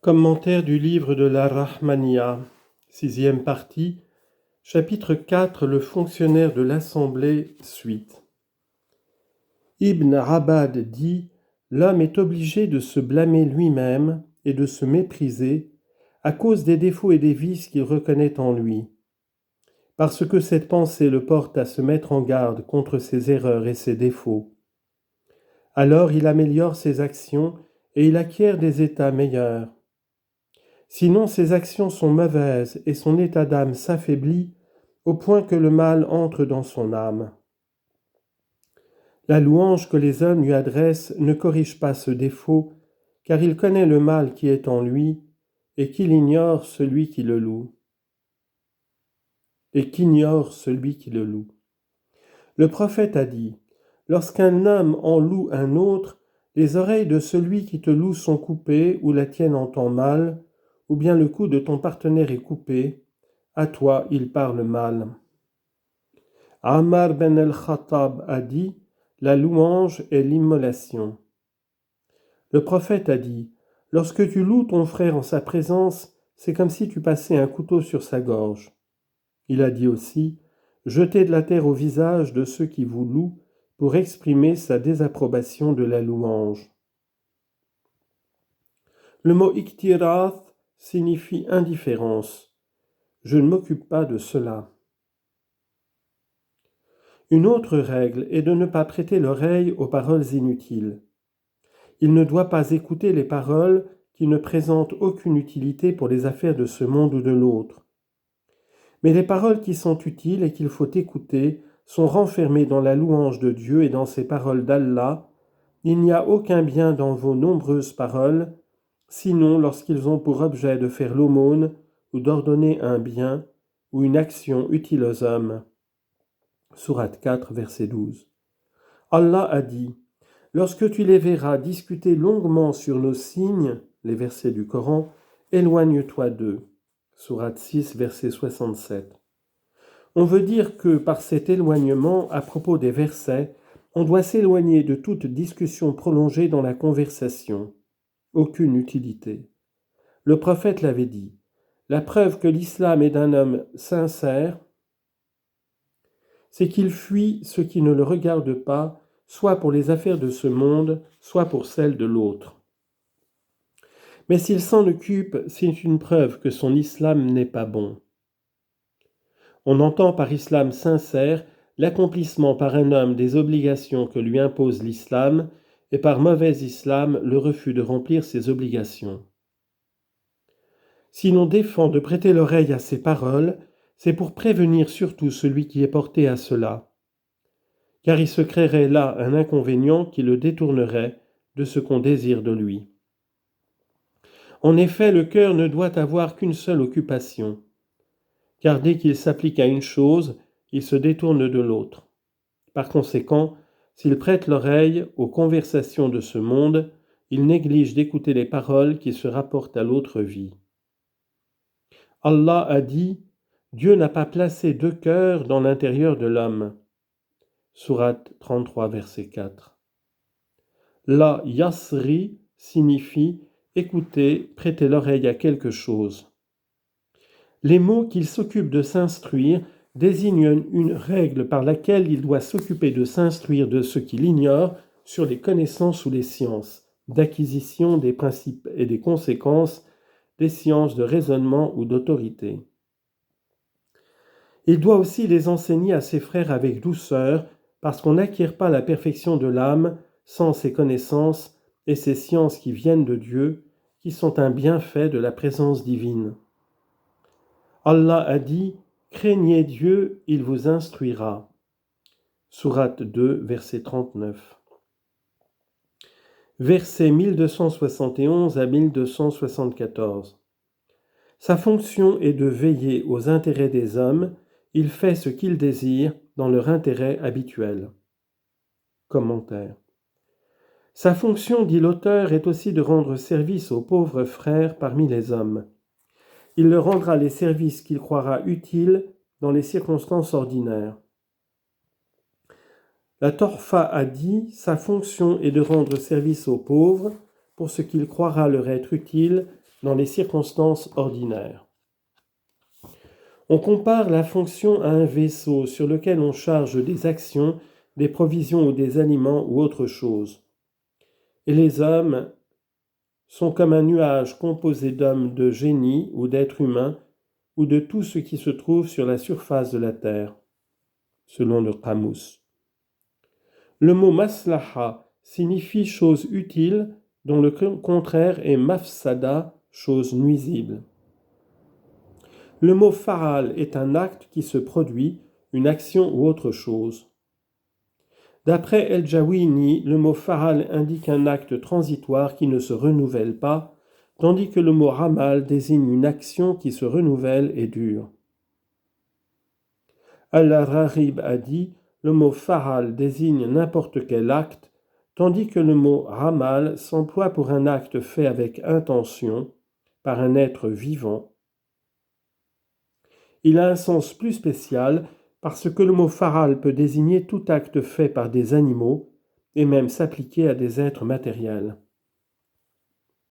Commentaire du livre de la Rahmaniya, 6e partie, chapitre 4, le fonctionnaire de l'Assemblée, suite. Ibn Abad dit « L'homme est obligé de se blâmer lui-même et de se mépriser à cause des défauts et des vices qu'il reconnaît en lui. Parce que cette pensée le porte à se mettre en garde contre ses erreurs et ses défauts. Alors il améliore ses actions et il acquiert des états meilleurs. Sinon ses actions sont mauvaises et son état d'âme s'affaiblit au point que le mal entre dans son âme. La louange que les hommes lui adressent ne corrige pas ce défaut, car il connaît le mal qui est en lui et qu'il ignore celui qui le loue. Le prophète a dit « Lorsqu'un homme en loue un autre, les oreilles de celui qui te loue sont coupées ou la tienne entend mal, ou bien le cou de ton partenaire est coupé, à toi il parle mal. » Amar ben el-Khattab a dit « La louange est l'immolation. » Le prophète a dit « Lorsque tu loues ton frère en sa présence, c'est comme si tu passais un couteau sur sa gorge. » Il a dit aussi « Jetez de la terre au visage de ceux qui vous louent pour exprimer sa désapprobation de la louange. » Le mot iktirath signifie indifférence. Je ne m'occupe pas de cela. Une autre règle est de ne pas prêter l'oreille aux paroles inutiles. Il ne doit pas écouter les paroles qui ne présentent aucune utilité pour les affaires de ce monde ou de l'autre. Mais les paroles qui sont utiles et qu'il faut écouter sont renfermées dans la louange de Dieu et dans ces paroles d'Allah. Il n'y a aucun bien dans vos nombreuses paroles, sinon lorsqu'ils ont pour objet de faire l'aumône ou d'ordonner un bien ou une action utile aux hommes. Sourate 4, verset 12. Allah a dit « Lorsque tu les verras discuter longuement sur nos signes, les versets du Coran, éloigne-toi d'eux. » Sourate 6, verset 67. On veut dire que par cet éloignement, à propos des versets, on doit s'éloigner de toute discussion prolongée dans la conversation. Aucune utilité. Le prophète l'avait dit. La preuve que l'islam est d'un homme sincère, c'est qu'il fuit ce qui ne le regarde pas, soit pour les affaires de ce monde, soit pour celles de l'autre. Mais s'il s'en occupe, c'est une preuve que son islam n'est pas bon. On entend par islam sincère l'accomplissement par un homme des obligations que lui impose l'islam, et par mauvais islam le refus de remplir ses obligations. Si l'on défend de prêter l'oreille à ces paroles, c'est pour prévenir surtout celui qui est porté à cela, car il se créerait là un inconvénient qui le détournerait de ce qu'on désire de lui. En effet, le cœur ne doit avoir qu'une seule occupation, car dès qu'il s'applique à une chose, il se détourne de l'autre. Par conséquent, s'il prête l'oreille aux conversations de ce monde, il néglige d'écouter les paroles qui se rapportent à l'autre vie. Allah a dit « Dieu n'a pas placé deux cœurs dans l'intérieur de l'homme. » Sourate 33, verset 4. La yasri signifie écouter, prêter l'oreille à quelque chose. Les mots qu'il s'occupe de s'instruire désignent une règle par laquelle il doit s'occuper de s'instruire de ce qu'il ignore sur les connaissances ou les sciences, d'acquisition des principes et des conséquences, des sciences de raisonnement ou d'autorité. Il doit aussi les enseigner à ses frères avec douceur, parce qu'on n'acquiert pas la perfection de l'âme sans ces connaissances et ces sciences qui viennent de Dieu, qui sont un bienfait de la présence divine. Allah a dit « Craignez Dieu, il vous instruira » Sourate 2, verset 39. Versets 1271 à 1274. Sa fonction est de veiller aux intérêts des hommes, il fait ce qu'ils désirent dans leur intérêt habituel. Commentaire. Sa fonction, dit l'auteur, est aussi de rendre service aux pauvres frères parmi les hommes. Il leur rendra les services qu'il croira utiles dans les circonstances ordinaires. La Torfa a dit « Sa fonction est de rendre service aux pauvres pour ce qu'il croira leur être utile dans les circonstances ordinaires. On compare la fonction à un vaisseau sur lequel on charge des actions, des provisions ou des aliments ou autre chose. Et les hommes sont comme un nuage composé d'hommes de génie ou d'êtres humains ou de tout ce qui se trouve sur la surface de la terre, selon le Qamus. Le mot maslaha signifie chose utile dont le contraire est mafsada, chose nuisible. Le mot fa'al est un acte qui se produit, une action ou autre chose. D'après El-Jawini, le mot fa'al indique un acte transitoire qui ne se renouvelle pas, tandis que le mot ramal désigne une action qui se renouvelle et dure. Al-Rarib a dit, le mot fa'al désigne n'importe quel acte, tandis que le mot ramal s'emploie pour un acte fait avec intention, par un être vivant. Il a un sens plus spécial parce que le mot fa'al peut désigner tout acte fait par des animaux et même s'appliquer à des êtres matériels.